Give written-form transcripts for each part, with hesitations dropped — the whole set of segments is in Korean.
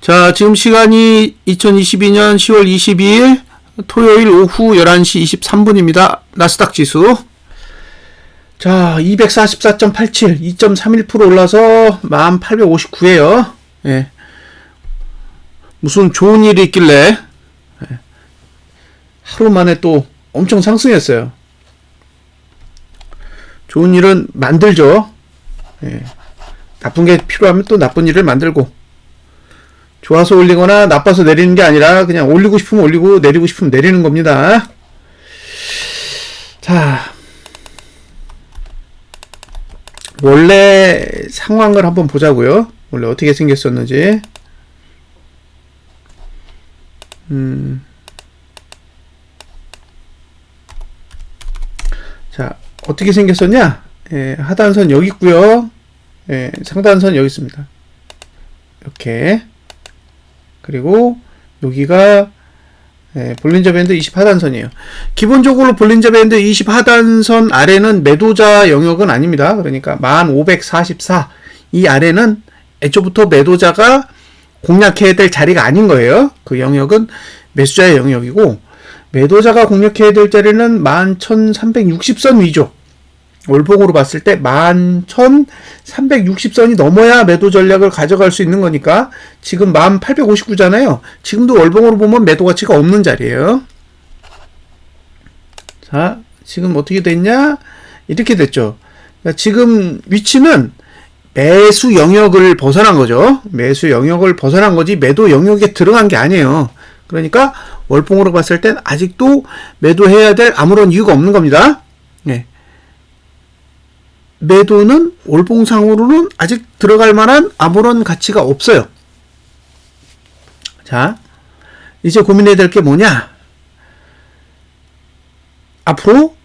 자, 지금 시간이 2022년 10월 22일 토요일 오후 11시 23분입니다. 나스닥 지수. 자, 244.87, 2.31% 올라서 1859에요. 예. 무슨 좋은 일이 있길래, 예. 하루 만에 또 엄청 상승했어요. 좋은 일은 만들죠. 예. 나쁜 게 필요하면 또 나쁜 일을 만들고, 좋아서 올리거나 나빠서 내리는 게 아니라 그냥 올리고 싶으면 올리고 내리고 싶으면 내리는 겁니다. 자, 원래 상황을 한번 보자고요. 원래 어떻게 생겼었는지. 자, 어떻게 생겼었냐? 예, 하단선 여기 있고요. 예, 상단선 여기 있습니다. 이렇게. 그리고 여기가 볼린저 밴드 20 하단선이에요. 기본적으로 볼린저 밴드 20 하단선 아래는 매도자 영역은 아닙니다. 그러니까 1544 이 아래는 애초부터 매도자가 공략해야 될 자리가 아닌 거예요. 그 영역은 매수자의 영역이고, 매도자가 공략해야 될 자리는 11,360선 위죠. 월봉으로 봤을 때 11,360선이 넘어야 매도 전략을 가져갈 수 있는 거니까, 지금 1859잖아요. 지금도 월봉으로 보면 매도 가치가 없는 자리예요. 자, 지금 어떻게 됐냐? 이렇게 됐죠. 그러니까 지금 위치는 매수 영역을 벗어난 거죠. 매수 영역을 벗어난 거지 매도 영역에 들어간 게 아니에요. 그러니까 월봉으로 봤을 땐 아직도 매도해야 될 아무런 이유가 없는 겁니다. 네. 매도는 월봉상으로는 아직 들어갈 만한 아무런 가치가 없어요. 자, 이제 고민해야 될 게 뭐냐? 앞으로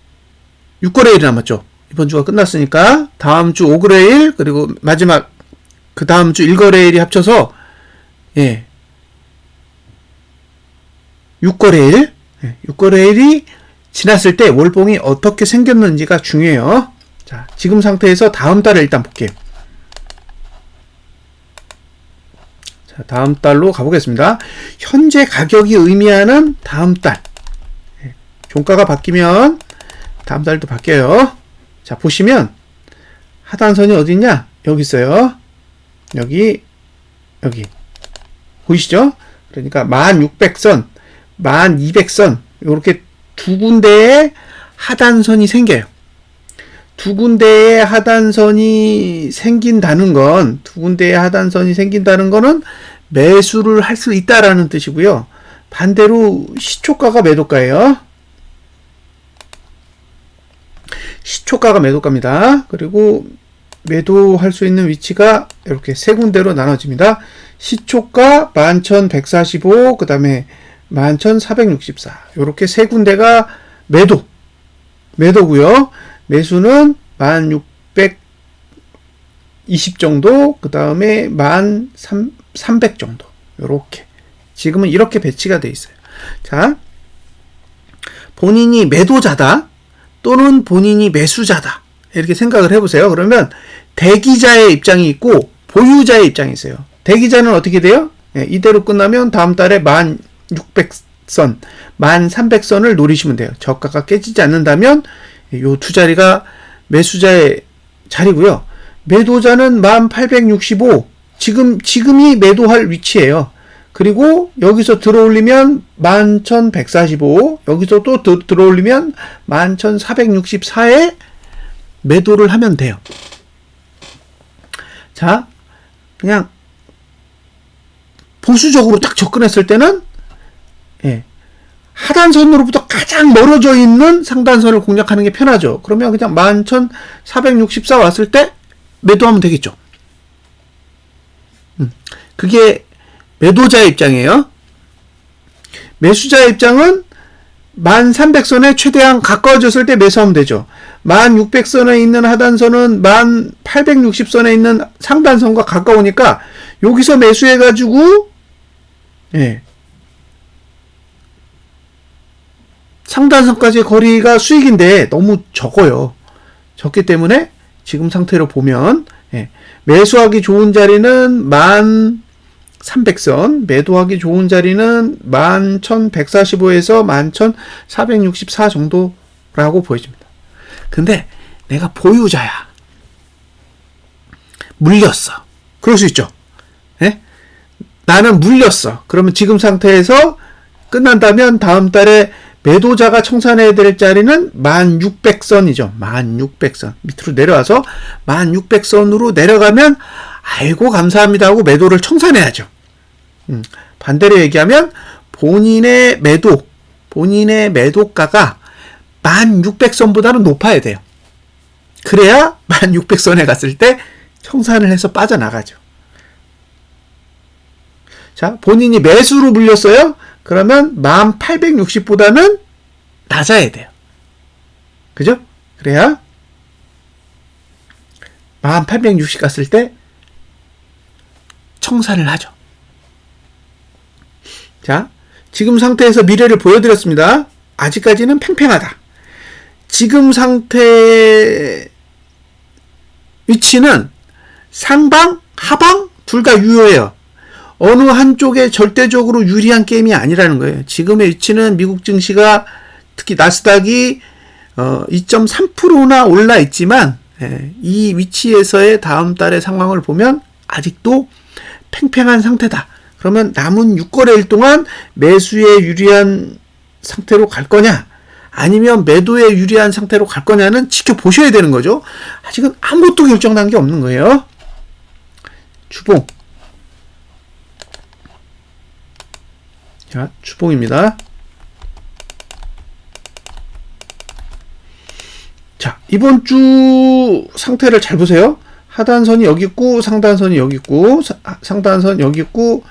6거래일이 남았죠. 이번 주가 끝났으니까 다음 주 5거래일, 그리고 마지막 그 다음 주 1거래일이 합쳐서 6거래일. 6거래일이 지났을 때 월봉이 어떻게 생겼는지가 중요해요. 자, 지금 상태에서 다음 달을 일단 볼게요. 자, 다음 달로 가보겠습니다. 현재 가격이 의미하는 다음 달. 종가가 바뀌면 다음 달도 바뀌어요. 자, 보시면 하단선이 어디 있냐? 여기 있어요. 여기 보이시죠? 그러니까 1600선, 1200선 이렇게 두 군데의 하단선이 생겨요. 두 군데의 하단선이 생긴다는 건, 매수를 할 수 있다라는 뜻이고요. 반대로 시초가가 매도가예요. 시초가가 매도가입니다. 그리고 매도할 수 있는 위치가 이렇게 세 군데로 나눠집니다. 시초가 11,145, 그 다음에 11,464. 이렇게 세 군데가 매도고요. 매수는 1620 정도, 그 다음에 1300 정도. 요렇게. 지금은 이렇게 배치가 되어 있어요. 자, 본인이 매도자다, 또는 본인이 매수자다. 이렇게 생각을 해보세요. 그러면 대기자의 입장이 있고, 보유자의 입장이 있어요. 대기자는 어떻게 돼요? 이대로 끝나면 다음 달에 1600선, 1300선을 노리시면 돼요. 저가가 깨지지 않는다면, 요 두 자리가 매수자의 자리고요. 매도자는 1865, 지금이 매도할 위치예요. 그리고 여기서 들어올리면 11,145, 여기서 또 들어올리면 11,464에 매도를 하면 돼요. 자, 그냥 보수적으로 딱 접근했을 때는 하단선으로부터 가장 멀어져 있는 상단선을 공략하는 게 편하죠. 그러면 그냥 11,464 왔을 때 매도하면 되겠죠. 그게 매도자의 입장이에요. 매수자의 입장은 1300선에 최대한 가까워졌을 때 매수하면 되죠. 1600선에 있는 하단선은 1860선에 있는 상단선과 가까우니까 여기서 매수해가지고 상단선까지의 거리가 수익인데 너무 적어요. 적기 때문에 지금 상태로 보면 매수하기 좋은 자리는 300선, 매도하기 좋은 자리는 11,145에서 11,464 정도라고 보여집니다. 근데 내가 보유자야. 물렸어. 그럴 수 있죠. 예? 나는 물렸어. 그러면 지금 상태에서 끝난다면 다음 달에 매도자가 청산해야 될 자리는 1600선이죠. 1600선. 밑으로 내려와서 1600선으로 내려가면 아이고 감사합니다 하고 매도를 청산해야죠. 반대로 얘기하면 본인의 매도가가 1600선보다는 높아야 돼요. 그래야 1600선에 갔을 때 청산을 해서 빠져나가죠. 자, 본인이 매수로 물렸어요? 그러면 1860보다는 낮아야 돼요. 그죠? 그래야 1860 갔을 때 청산을 하죠. 자, 지금 상태에서 미래를 보여드렸습니다. 아직까지는 팽팽하다. 지금 상태 위치는 상방, 하방 둘 다 유효해요. 어느 한쪽에 절대적으로 유리한 게임이 아니라는 거예요. 지금의 위치는 미국 증시가 특히 나스닥이 2.3%나 올라 있지만 이 위치에서의 다음 달의 상황을 보면 아직도 팽팽한 상태다. 그러면 남은 6거래일 동안 매수에 유리한 상태로 갈 거냐 아니면 매도에 유리한 상태로 갈 거냐는 지켜보셔야 되는 거죠. 아직은 아무것도 결정난 게 없는 거예요. 주봉. 자, 주봉입니다. 자, 이번 주 상태를 잘 보세요. 하단선이 여기 있고 상단선이 여기 있고 상단선 여기 있고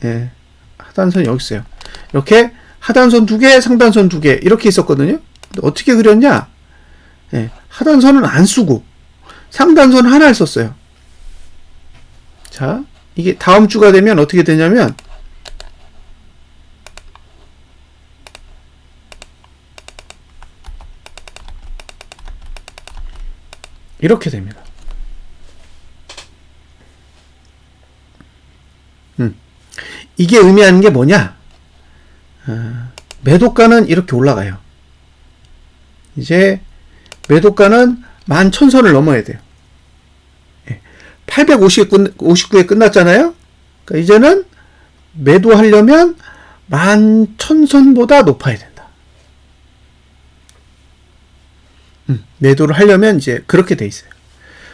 예, 하단선이 여기 있어요. 이렇게 하단선 2개, 상단선 2개 이렇게 있었거든요. 근데 어떻게 그렸냐? 예, 하단선은 안 쓰고 상단선 하나를 썼어요. 자, 이게 다음 주가 되면 어떻게 되냐면 이렇게 됩니다. 이게 의미하는 게 뭐냐? 매도가는 이렇게 올라가요. 이제 매도가는 11,000선을 넘어야 돼요. 859에 끝났잖아요. 그러니까 이제는 매도하려면 11,000선보다 높아야 된다. 매도를 하려면 이제 그렇게 돼 있어요.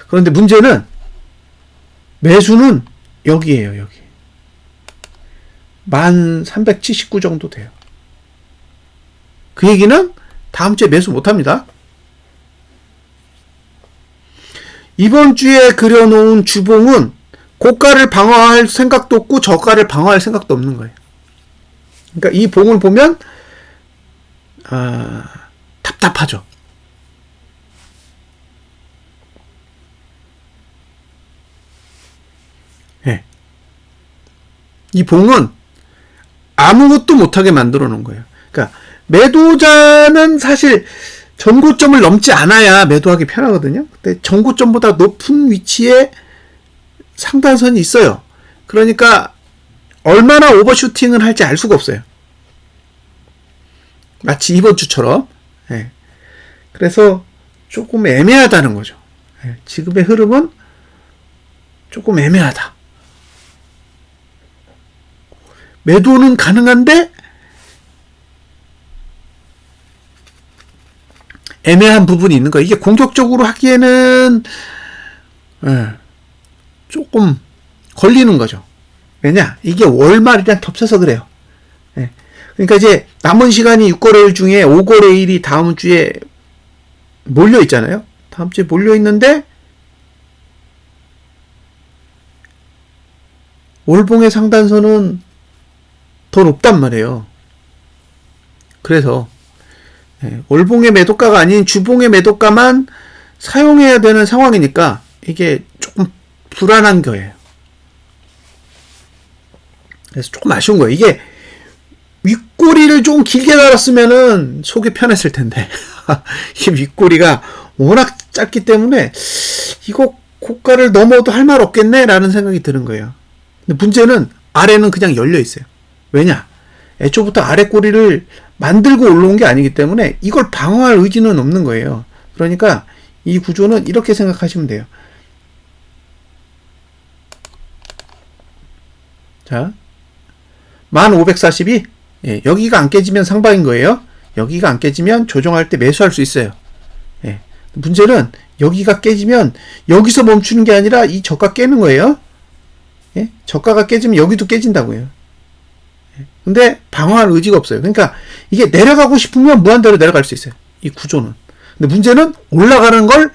그런데 문제는 매수는 여기에요, 여기. 1379 정도 돼요. 그 얘기는 다음 주에 매수 못 합니다. 이번 주에 그려놓은 주봉은 고가를 방어할 생각도 없고 저가를 방어할 생각도 없는 거예요. 그러니까 이 봉을 보면 답답하죠. 네. 이 봉은 아무것도 못하게 만들어 놓은 거예요. 그러니까 매도자는 사실 전고점을 넘지 않아야 매도하기 편하거든요. 근데 전고점보다 높은 위치에 상단선이 있어요. 그러니까 얼마나 오버슈팅을 할지 알 수가 없어요. 마치 이번 주처럼. 네. 그래서 조금 애매하다는 거죠. 네. 지금의 흐름은 조금 애매하다. 매도는 가능한데 애매한 부분이 있는 거예요. 이게 공격적으로 하기에는 조금 걸리는 거죠. 왜냐? 이게 월말이랑 겹쳐서 그래요. 그러니까 이제 남은 시간이 6거래일 중에 5거래일이 다음 주에 몰려 있잖아요. 다음 주에 몰려 있는데 월봉의 상단선은 더 높단 말이에요. 그래서 월봉의 매도가가 아닌 주봉의 매도가만 사용해야 되는 상황이니까 이게 조금 불안한 거예요. 그래서 조금 아쉬운 거예요. 이게 윗꼬리를 좀 길게 달았으면은 속이 편했을 텐데 이 윗꼬리가 워낙 짧기 때문에 이거 고가를 넘어도 할 말 없겠네 라는 생각이 드는 거예요. 근데 문제는 아래는 그냥 열려 있어요. 왜냐? 애초부터 아래 꼬리를 만들고 올라온 게 아니기 때문에 이걸 방어할 의지는 없는 거예요. 그러니까 이 구조는 이렇게 생각하시면 돼요. 자, 1542. 예, 여기가 안 깨지면 상방인 거예요. 여기가 안 깨지면 조정할 때 매수할 수 있어요. 예, 문제는 여기가 깨지면 여기서 멈추는 게 아니라 이 저가 깨는 거예요. 예? 저가가 깨지면 여기도 깨진다고요. 예, 근데 방어할 의지가 없어요. 그러니까 이게 내려가고 싶으면 무한대로 내려갈 수 있어요. 이 구조는. 근데 문제는 올라가는 걸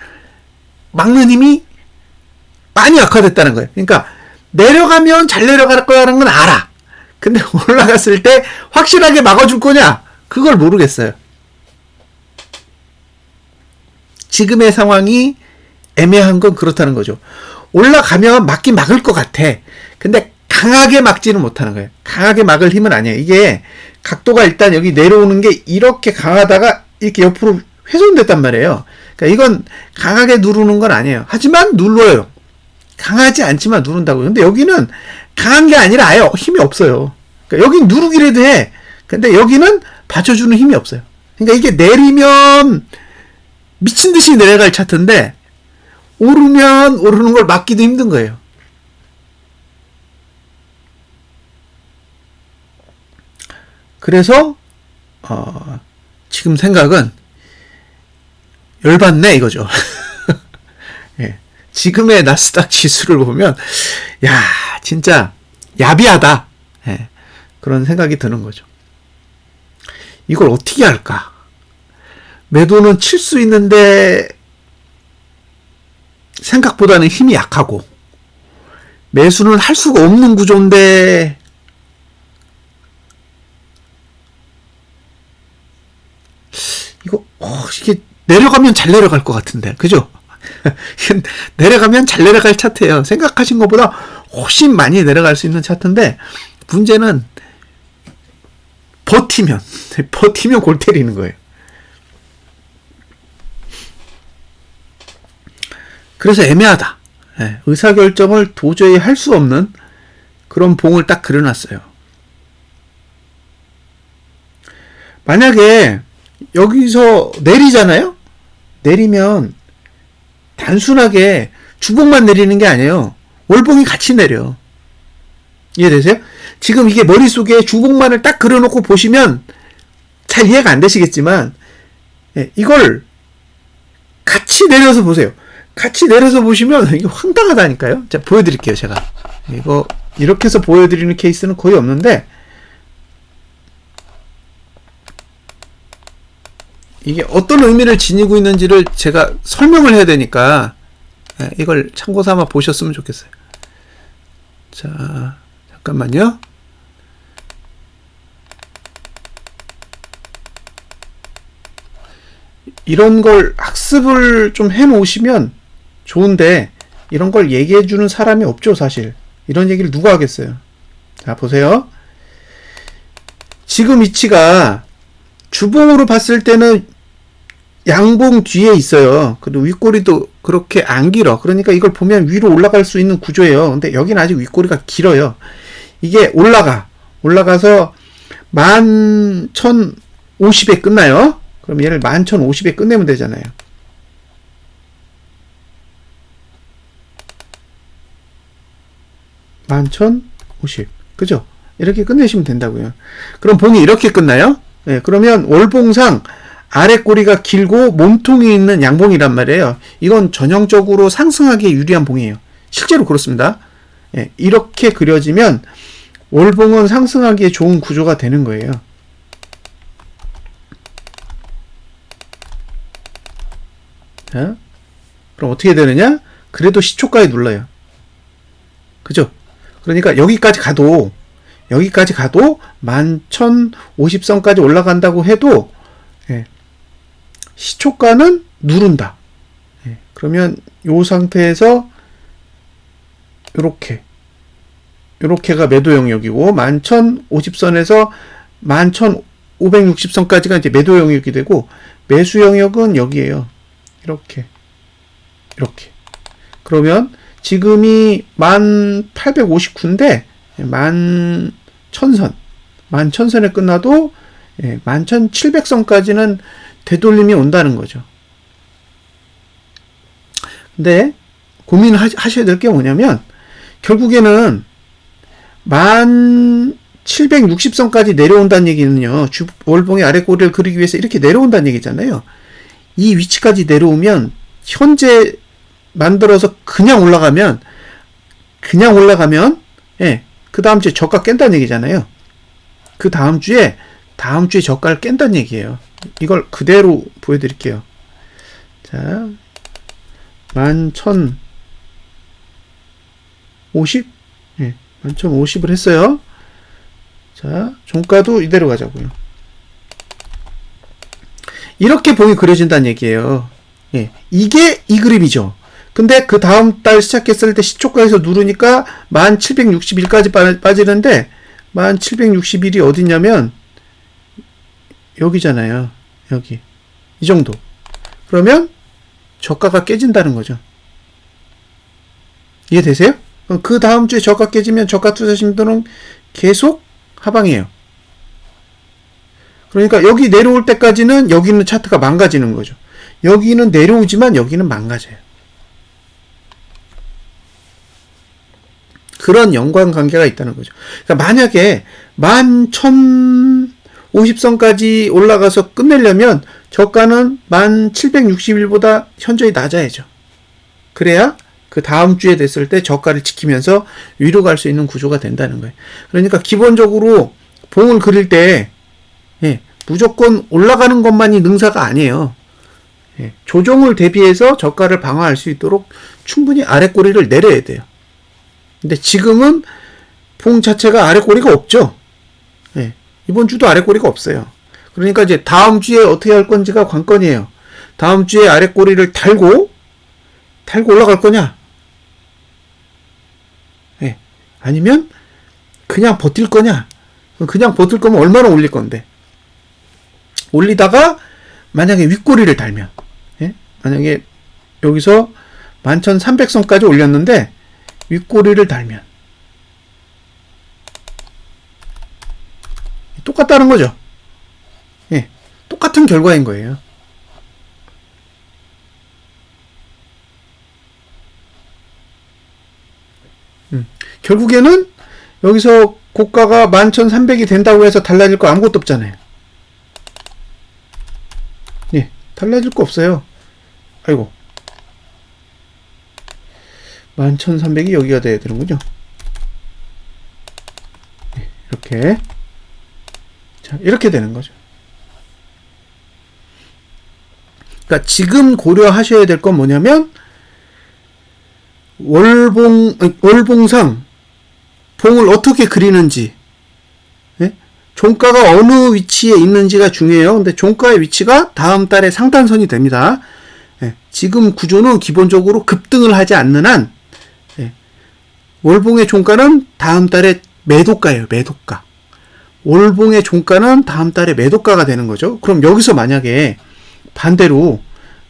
막는 힘이 많이 약화됐다는 거예요. 그러니까 내려가면 잘 내려갈 거라는 건 알아. 근데 올라갔을 때 확실하게 막아줄 거냐? 그걸 모르겠어요. 지금의 상황이 애매한 건 그렇다는 거죠. 올라가면 막긴 막을 것 같아. 근데 강하게 막지는 못하는 거예요. 강하게 막을 힘은 아니에요. 이게 각도가 일단 여기 내려오는 게 이렇게 강하다가 이렇게 옆으로 훼손됐단 말이에요. 그러니까 이건 강하게 누르는 건 아니에요. 하지만 눌러요. 강하지 않지만 누른다고요. 근데 여기는 강한 게 아니라 아예 힘이 없어요. 그러니까 여긴 누르기라도 해. 근데 여기는 받쳐주는 힘이 없어요. 그러니까 이게 내리면 미친 듯이 내려갈 차트인데 오르면 오르는 걸 막기도 힘든 거예요. 그래서 지금 생각은 열받네 이거죠. 예. 지금의 나스닥 지수를 보면 야 진짜 야비하다. 예. 그런 생각이 드는 거죠. 이걸 어떻게 할까? 매도는 칠 수 있는데 생각보다는 힘이 약하고 매수는 할 수가 없는 구조인데 이거 이게 내려가면 잘 내려갈 것 같은데 그죠? 내려가면 잘 내려갈 차트예요. 생각하신 것보다 훨씬 많이 내려갈 수 있는 차트인데 문제는 버티면 골 때리는 거예요. 그래서 애매하다. 예, 의사결정을 도저히 할 수 없는 그런 봉을 딱 그려놨어요. 만약에 여기서 내리잖아요? 내리면 단순하게 주봉만 내리는 게 아니에요. 월봉이 같이 내려. 이해되세요? 지금 이게 머릿속에 주봉만을 딱 그려놓고 보시면 잘 이해가 안 되시겠지만 예, 이걸 같이 내려서 보세요. 같이 내려서 보시면 이게 황당하다니까요. 자, 보여드릴게요. 제가 이거 이렇게 해서 보여드리는 케이스는 거의 없는데 이게 어떤 의미를 지니고 있는지를 제가 설명을 해야 되니까 이걸 참고 삼아 보셨으면 좋겠어요. 자, 잠깐만요. 이런 걸 학습을 좀 해놓으시면 좋은데 이런 걸 얘기해주는 사람이 없죠. 사실 이런 얘기를 누가 하겠어요. 자, 보세요. 지금 위치가 주봉으로 봤을 때는 양봉 뒤에 있어요. 그리고 윗꼬리도 그렇게 안 길어. 그러니까 이걸 보면 위로 올라갈 수 있는 구조예요. 근데 여기는 아직 윗꼬리가 길어요. 이게 올라가서 11,050에 끝나요. 그럼 얘를 11,050에 끝내면 되잖아요. (11,050) 그죠? 이렇게 끝내시면 된다고요. 그럼 봉이 이렇게 끝나요? 네, 그러면 월봉상 아래 꼬리가 길고 몸통이 있는 양봉이란 말이에요. 이건 전형적으로 상승하기에 유리한 봉이에요. 실제로 그렇습니다. 예, 이렇게 그려지면 월봉은 상승하기에 좋은 구조가 되는 거예요. 자, 그럼 어떻게 되느냐? 그래도 시초가에 눌러요. 그죠? 그러니까 여기까지 가도 11,050선까지 올라간다고 해도 예, 시초가는 누른다. 예, 그러면 이 상태에서 요렇게가 매도 영역이고 11,050선에서 11,560선까지가 이제 매도 영역이 되고 매수 영역은 여기에요. 이렇게 그러면 지금이 1,859인데 11,000선. 11,000선에 끝나도 11,700선까지는 되돌림이 온다는 거죠. 근데 고민하셔야 될 게 뭐냐면 결국에는 1760선까지 내려온다는 얘기는요. 월봉의 아래 꼬리를 그리기 위해서 이렇게 내려온다는 얘기잖아요. 이 위치까지 내려오면 현재 만들어서 그냥 올라가면 그 다음 주에 저가 깬다는 얘기잖아요. 그 다음 주에 저가를 깬다는 얘기예요. 이걸 그대로 보여드릴게요. 자, 11,050? 11,050을 했어요. 자, 종가도 이대로 가자고요. 이렇게 봉이 그려진다는 얘기예요. 이게 이 그림이죠. 근데 그 다음 달 시작했을 때 시초가에서 누르니까 1761까지 빠지는데 1761이 어디냐면 여기잖아요. 여기. 이 정도. 그러면 저가가 깨진다는 거죠. 이해되세요? 그 다음 주에 저가 깨지면 저가 투자심들은 계속 하방이에요. 그러니까 여기 내려올 때까지는 여기는 차트가 망가지는 거죠. 여기는 내려오지만 여기는 망가져요. 그런 연관관계가 있다는 거죠. 그러니까 만약에 11,050선까지 올라가서 끝내려면 저가는 1761보다 현저히 낮아야죠. 그래야 그 다음 주에 됐을 때 저가를 지키면서 위로 갈 수 있는 구조가 된다는 거예요. 그러니까 기본적으로 봉을 그릴 때 무조건 올라가는 것만이 능사가 아니에요. 조정을 대비해서 저가를 방어할 수 있도록 충분히 아랫꼬리를 내려야 돼요. 근데 지금은 봉 자체가 아랫꼬리가 없죠. 이번 주도 아랫꼬리가 없어요. 그러니까 이제 다음 주에 어떻게 할 건지가 관건이에요. 다음 주에 아랫꼬리를 달고 올라갈 거냐? 아니면 그냥 버틸 거냐? 그냥 버틸 거면 얼마나 올릴 건데? 올리다가 만약에 윗꼬리를 달면, 만약에 여기서 11,300선까지 올렸는데 윗꼬리를 달면 똑같다는 거죠. 똑같은 결과인 거예요. 결국에는 여기서 고가가 11,300이 된다고 해서 달라질 거 아무것도 없잖아요. 달라질 거 없어요. 아이고. 11,300이 여기가 돼야 되는군요. 이렇게. 자, 이렇게 되는 거죠. 그러니까 지금 고려하셔야 될 건 뭐냐면 월봉상 봉을 어떻게 그리는지, 종가가 어느 위치에 있는지가 중요해요. 근데 종가의 위치가 다음 달에 상단선이 됩니다. 지금 구조는 기본적으로 급등을 하지 않는 한 월봉의 종가는 다음 달에 매도가예요. 매도가. 월봉의 종가는 다음 달에 매도가가 되는 거죠. 그럼 여기서 만약에 반대로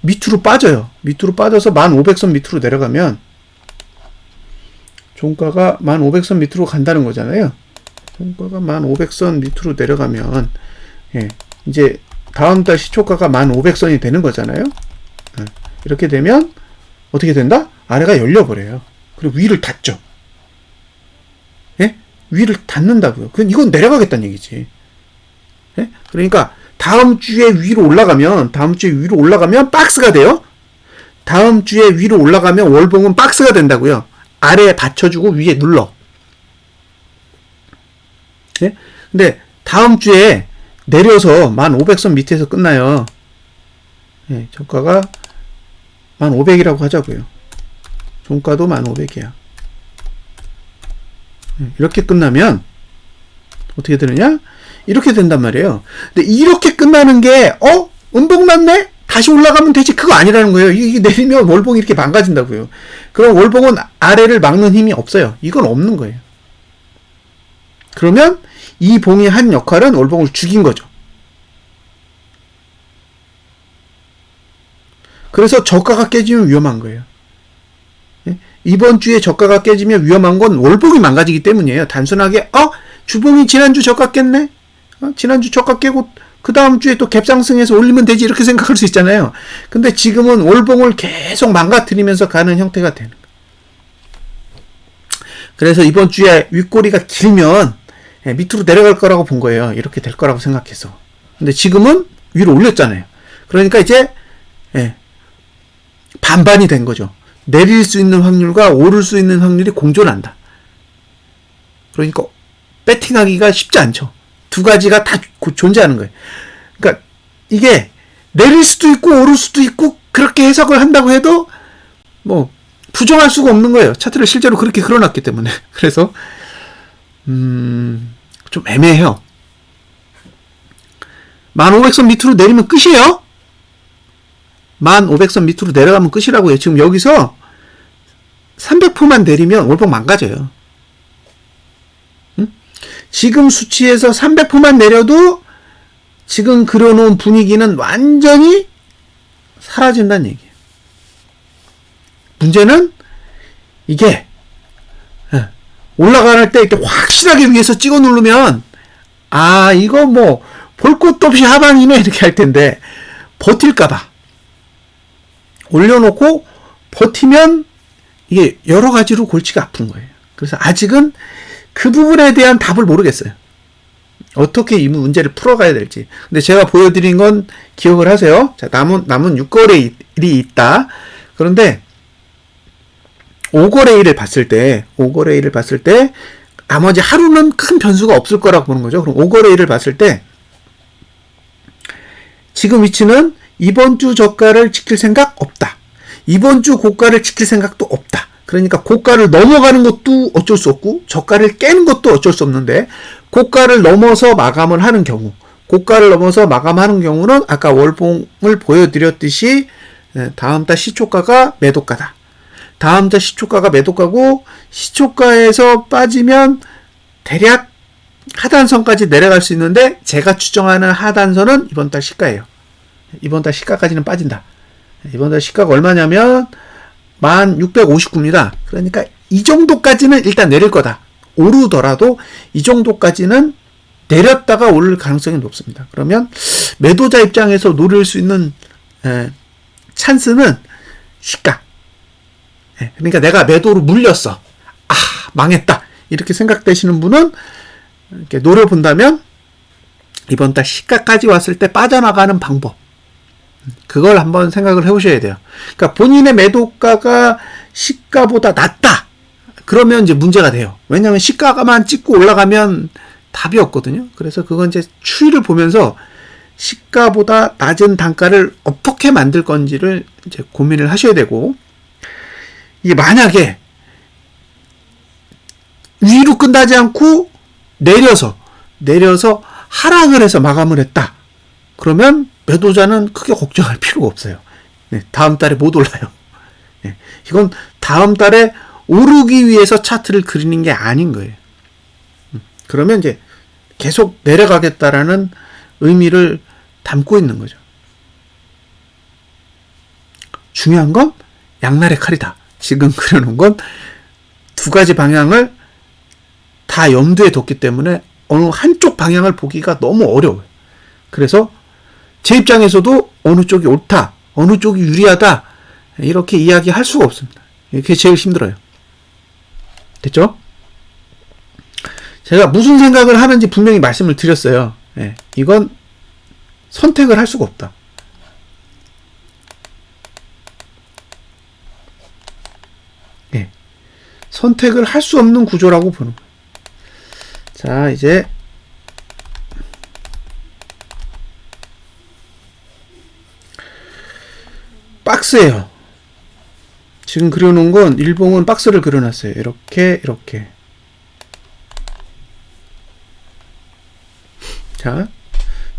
밑으로 빠져요. 밑으로 빠져서 1500선 밑으로 내려가면 종가가 1500선 밑으로 간다는 거잖아요. 종가가 1500선 밑으로 내려가면 이제 다음 달 시초가가 1500선이 되는 거잖아요. 이렇게 되면 어떻게 된다? 아래가 열려버려요. 그리고 위를 닫죠. 위를 닫는다고요. 이건 내려가겠다는 얘기지. 그러니까 다음 주에 위로 올라가면 박스가 돼요. 다음 주에 위로 올라가면 월봉은 박스가 된다고요. 아래에 받쳐주고 위에 눌러. 근데 다음 주에 내려서 1500선 밑에서 끝나요. 저가가 1500이라고 하자고요. 종가도 1500이야. 이렇게 끝나면 어떻게 되느냐? 이렇게 된단 말이에요. 근데 이렇게 끝나는 게 운동 났네? 다시 올라가면 되지. 그거 아니라는 거예요. 이게 내리면 월봉이 이렇게 망가진다고요. 그럼 월봉은 아래를 막는 힘이 없어요. 이건 없는 거예요. 그러면 이 봉이 한 역할은 월봉을 죽인 거죠. 그래서 저가가 깨지면 위험한 거예요. 이번 주에 저가가 깨지면 위험한 건 월봉이 망가지기 때문이에요. 단순하게 주봉이 지난주 저가 깼네. 지난주 저가 깨고 그 다음 주에 또 갭상승해서 올리면 되지 이렇게 생각할 수 있잖아요. 근데 지금은 월봉을 계속 망가뜨리면서 가는 형태가 되는 거예요. 그래서 이번 주에 윗꼬리가 길면 밑으로 내려갈 거라고 본 거예요. 이렇게 될 거라고 생각해서. 근데 지금은 위로 올렸잖아요. 그러니까 이제 반반이 된 거죠. 내릴 수 있는 확률과 오를 수 있는 확률이 공존한다. 그러니까 배팅하기가 쉽지 않죠. 두 가지가 다 존재하는 거예요. 그러니까 이게 내릴 수도 있고 오를 수도 있고 그렇게 해석을 한다고 해도 뭐 부정할 수가 없는 거예요. 차트를 실제로 그렇게 그려놨기 때문에. 그래서 좀 애매해요. 1500선 밑으로 내리면 끝이에요. 1500선 밑으로 내려가면 끝이라고요. 지금 여기서 300포만 내리면 월봉 망가져요. 지금 수치에서 300포만 내려도 지금 그려놓은 분위기는 완전히 사라진다는 얘기예요. 문제는 이게 올라갈 때 이렇게 확실하게 위에서 찍어 누르면 이거 뭐 볼 것도 없이 하방이네 이렇게 할 텐데 버틸까봐 올려놓고 버티면 이게 여러 가지로 골치가 아픈 거예요. 그래서 아직은 그 부분에 대한 답을 모르겠어요. 어떻게 이 문제를 풀어가야 될지. 근데 제가 보여드린 건 기억을 하세요. 자, 남은 6거래일이 있다. 그런데 5거래일을 봤을 때 나머지 하루는 큰 변수가 없을 거라고 보는 거죠. 그럼 5거래일을 봤을 때 지금 위치는 이번 주 저가를 지킬 생각 없다. 이번 주 고가를 지킬 생각도 없다. 그러니까 고가를 넘어가는 것도 어쩔 수 없고 저가를 깨는 것도 어쩔 수 없는데 고가를 넘어서 마감을 하는 경우는 아까 월봉을 보여드렸듯이 다음 달 시초가가 매도가다. 다음 달 시초가가 매도가고 시초가에서 빠지면 대략 하단선까지 내려갈 수 있는데 제가 추정하는 하단선은 이번 달 시가예요. 이번 달 시가까지는 빠진다. 이번 달 시가가 얼마냐면 1659입니다. 그러니까 이 정도까지는 일단 내릴 거다. 오르더라도 이 정도까지는 내렸다가 오를 가능성이 높습니다. 그러면 매도자 입장에서 노릴 수 있는 찬스는 시가. 그러니까 내가 매도로 물렸어. 망했다. 이렇게 생각되시는 분은 이렇게 노려본다면 이번 달 시가까지 왔을 때 빠져나가는 방법. 그걸 한번 생각을 해보셔야 돼요. 그러니까 본인의 매도가가 시가보다 낮다. 그러면 이제 문제가 돼요. 왜냐하면 시가만 찍고 올라가면 답이 없거든요. 그래서 그건 이제 추이를 보면서 시가보다 낮은 단가를 어떻게 만들 건지를 이제 고민을 하셔야 되고, 이게 만약에 위로 끝나지 않고 내려서 하락을 해서 마감을 했다. 그러면 매도자는 크게 걱정할 필요가 없어요. 다음 달에 못 올라요. 이건 다음 달에 오르기 위해서 차트를 그리는 게 아닌 거예요. 그러면 이제 계속 내려가겠다라는 의미를 담고 있는 거죠. 중요한 건 양날의 칼이다. 지금 그려놓은 건 두 가지 방향을 다 염두에 뒀기 때문에 어느 한쪽 방향을 보기가 너무 어려워요. 그래서 제 입장에서도 어느 쪽이 옳다, 어느 쪽이 유리하다 이렇게 이야기할 수가 없습니다. 이게 제일 힘들어요. 됐죠? 제가 무슨 생각을 하는지 분명히 말씀을 드렸어요. 이건 선택을 할 수가 없다. 선택을 할 수 없는 구조라고 보는 거예요. 자, 이제 박스예요. 지금 그려놓은 건 일봉은 박스를 그려놨어요. 이렇게. 자,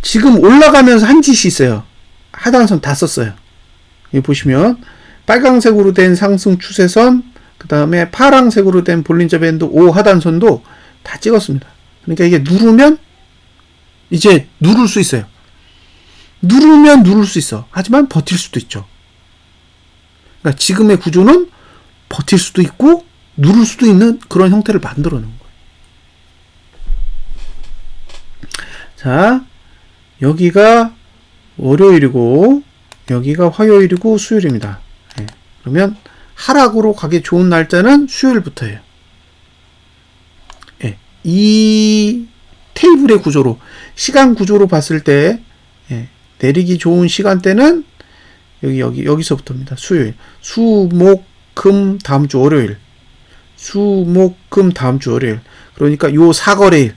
지금 올라가면서 한 짓이 있어요. 하단선 다 썼어요. 여기 보시면 빨강색으로 된 상승 추세선, 그 다음에 파랑색으로 된 볼린저 밴드 5 하단선도 다 찍었습니다. 그러니까 이게 누르면 이제 누를 수 있어요. 누르면 누를 수 있어. 하지만 버틸 수도 있죠. 그러니까 지금의 구조는 버틸 수도 있고 누를 수도 있는 그런 형태를 만들어 놓은 거예요. 자, 여기가 월요일이고 여기가 화요일이고 수요일입니다. 네. 그러면 하락으로 가기 좋은 날짜는 수요일부터예요. 네. 이 테이블의 구조로 시간 구조로 봤을 때 내리기 좋은 시간대는 여기서부터입니다. 수요일, 수, 목, 금 다음 주 월요일, 수, 목, 금 다음 주 월요일. 그러니까 요 사거래일,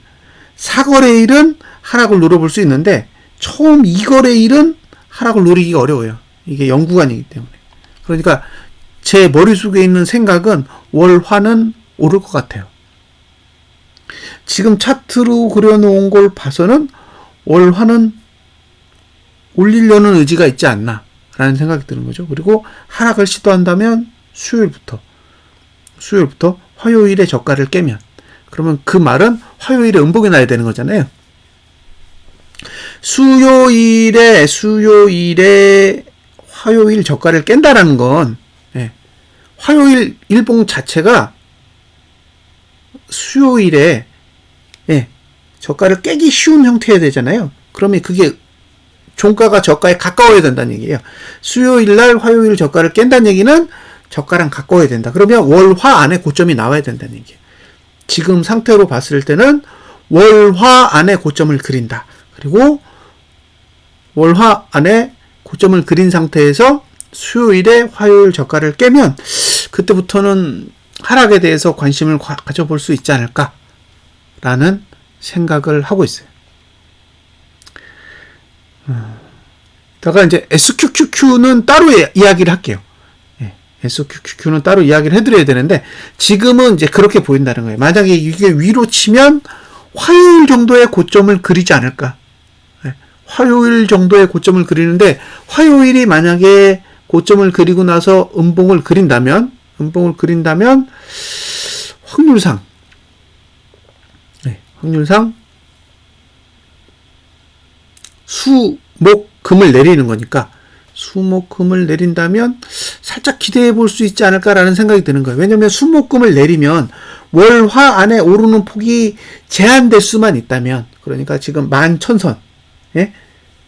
사거래일은 하락을 노려볼 수 있는데 처음 2거래일은 하락을 노리기가 어려워요. 이게 연구관이기 때문에. 그러니까 제 머릿속에 있는 생각은 월화는 오를 것 같아요. 지금 차트로 그려놓은 걸 봐서는 월화는 올리려는 의지가 있지 않나 라는 생각이 드는 거죠. 그리고 하락을 시도한다면 수요일부터 화요일에 저가를 깨면, 그러면 그 말은 화요일에 음봉이 나야 되는 거잖아요. 수요일에 화요일 저가를 깬다라는 건 화요일 일봉 자체가 수요일에 저가를 깨기 쉬운 형태여야 되잖아요. 그러면 그게 종가가 저가에 가까워야 된다는 얘기예요. 수요일날 화요일 저가를 깬다는 얘기는 저가랑 가까워야 된다. 그러면 월화 안에 고점이 나와야 된다는 얘기예요. 지금 상태로 봤을 때는 월화 안에 고점을 그린다. 그리고 월화 안에 고점을 그린 상태에서 수요일에 화요일 저가를 깨면 그때부터는 하락에 대해서 관심을 가져볼 수 있지 않을까라는 생각을 하고 있어요. 다가 이제 SQQQ는 따로 이야기를 할게요. SQQQ는 따로 이야기를 해드려야 되는데 지금은 이제 그렇게 보인다는 거예요. 만약에 이게 위로 치면 화요일 정도의 고점을 그리지 않을까. 화요일 정도의 고점을 그리는데 화요일이 만약에 고점을 그리고 나서 음봉을 그린다면 확률상 수, 목, 금을 내리는 거니까 수, 목, 금을 내린다면 살짝 기대해 볼 수 있지 않을까라는 생각이 드는 거예요. 왜냐하면 수, 목, 금을 내리면 월, 화 안에 오르는 폭이 제한될 수만 있다면, 그러니까 지금 11,000선,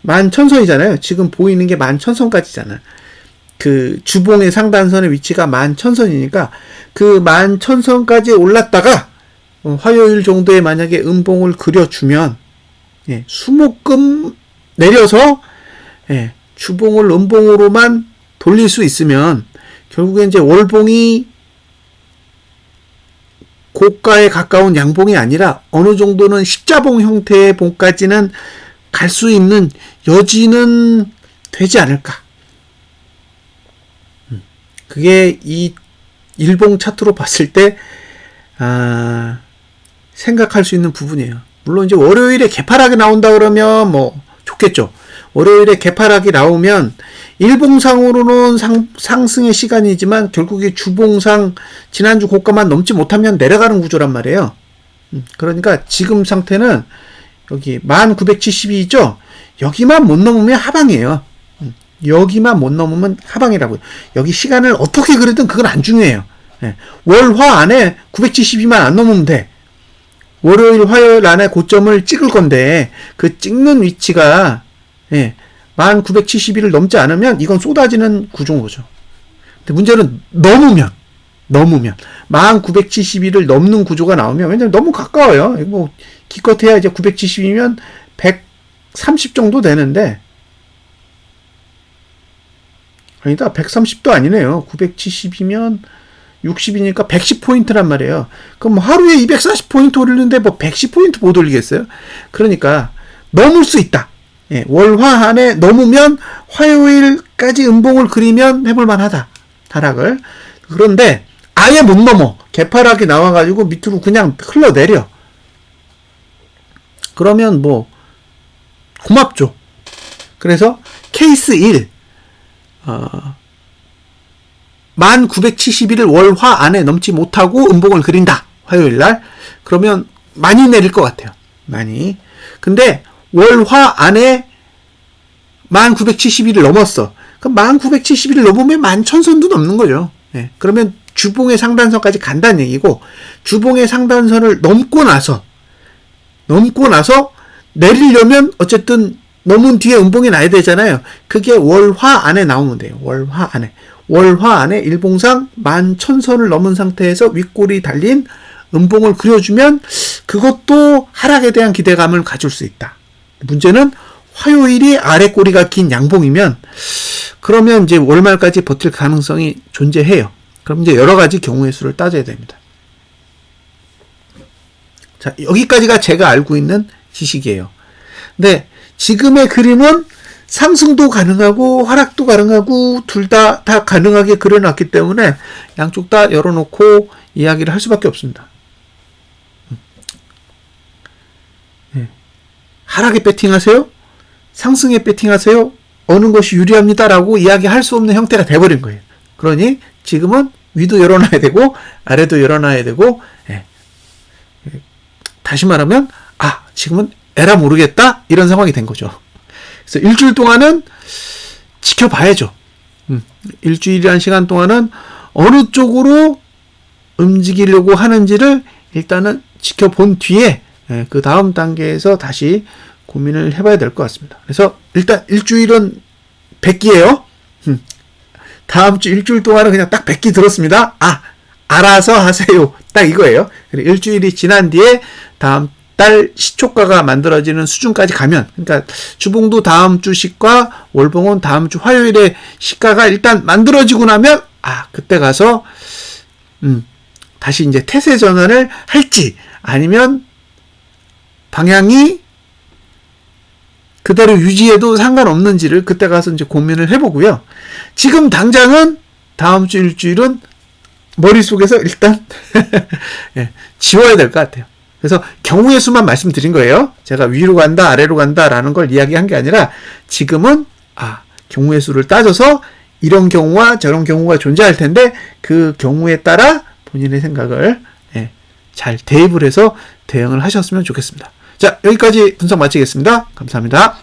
11,000선이잖아요. 지금 보이는 게 11,000선까지잖아요. 그 주봉의 상단선의 위치가 11,000선이니까 그 11,000선까지 올랐다가 화요일 정도에 만약에 음봉을 그려주면 수목금 내려서 주봉을 음봉으로만 돌릴 수 있으면 결국에 이제 월봉이 고가에 가까운 양봉이 아니라 어느 정도는 십자봉 형태의 봉까지는 갈 수 있는 여지는 되지 않을까. 그게 이 일봉 차트로 봤을 때 생각할 수 있는 부분이에요. 물론 이제 월요일에 개파락이 나온다 그러면 뭐 좋겠죠. 월요일에 개파락이 나오면 일봉상으로는 상승의 시간이지만 결국에 주봉상 지난주 고가만 넘지 못하면 내려가는 구조란 말이에요. 그러니까 지금 상태는 여기 1972죠. 여기만 못 넘으면 하방이에요. 여기만 못 넘으면 하방이라고요. 여기 시간을 어떻게 그리든 그건 안 중요해요. 월화 안에 972만 안 넘으면 돼. 월요일, 화요일 안에 고점을 찍을 건데 그 찍는 위치가 1972를 넘지 않으면 이건 쏟아지는 구조인 거죠. 근데 문제는 넘으면 1972를 넘는 구조가 나오면, 왜냐면 너무 가까워요. 뭐 기껏해야 이제 970이면 130 정도 되는데, 아니다, 130도 아니네요. 970이면 60이니까 110포인트란 말이에요. 그럼 하루에 240포인트 올리는데 뭐 110포인트 못 올리겠어요? 그러니까 넘을 수 있다. 월화 안에 넘으면 화요일까지 음봉을 그리면 해볼만 하다. 하락을. 그런데 아예 못 넘어. 개파락이 나와가지고 밑으로 그냥 흘러내려. 그러면 뭐 고맙죠. 그래서 케이스 1 1971을 월화 안에 넘지 못하고 음봉을 그린다. 화요일날. 그러면 많이 내릴 것 같아요. 많이. 근데 월화 안에 1971을 넘었어. 그럼 1971을 넘으면 11,000선도 넘는 거죠. 그러면 주봉의 상단선까지 간다는 얘기고, 주봉의 상단선을 넘고 나서 내리려면 어쨌든 넘은 뒤에 음봉이 나야 되잖아요. 그게 월화 안에 나오면 돼요. 월화 안에 일봉상 11,000선을 넘은 상태에서 윗골이 달린 음봉을 그려주면 그것도 하락에 대한 기대감을 가질 수 있다. 문제는 화요일이 아래꼬리가 긴 양봉이면 그러면 이제 월말까지 버틸 가능성이 존재해요. 그럼 이제 여러 가지 경우의 수를 따져야 됩니다. 자, 여기까지가 제가 알고 있는 지식이에요. 근데 지금의 그림은 상승도 가능하고 하락도 가능하고 둘 다 가능하게 그려놨기 때문에 양쪽 다 열어놓고 이야기를 할 수밖에 없습니다. 하락에 배팅하세요? 상승에 배팅하세요? 어느 것이 유리합니다라고 이야기할 수 없는 형태가 돼버린 거예요. 그러니 지금은 위도 열어놔야 되고 아래도 열어놔야 되고, 다시 말하면 지금은 에라 모르겠다 이런 상황이 된 거죠. 그래서 일주일 동안은 지켜봐야죠. 일주일이라는 시간 동안은 어느 쪽으로 움직이려고 하는지를 일단은 지켜본 뒤에 그 다음 단계에서 다시 고민을 해봐야 될 것 같습니다. 그래서 일단 일주일은 100기예요. 다음 주 일주일 동안은 그냥 딱 100기 들었습니다. 알아서 하세요. 딱 이거예요. 일주일이 지난 뒤에 다음 달 시초가가 만들어지는 수준까지 가면, 그러니까 주봉도 다음 주 시가, 월봉은 다음 주 화요일에 시가가 일단 만들어지고 나면 그때 가서 다시 이제 태세 전환을 할지 아니면 방향이 그대로 유지해도 상관없는지를 그때 가서 이제 고민을 해보고요. 지금 당장은 다음 주 일주일은 머릿속에서 일단 지워야 될 것 같아요. 그래서 경우의 수만 말씀드린 거예요. 제가 위로 간다, 아래로 간다라는 걸 이야기한 게 아니라 지금은 경우의 수를 따져서 이런 경우와 저런 경우가 존재할 텐데 그 경우에 따라 본인의 생각을 잘 대입을 해서 대응을 하셨으면 좋겠습니다. 자, 여기까지 분석 마치겠습니다. 감사합니다.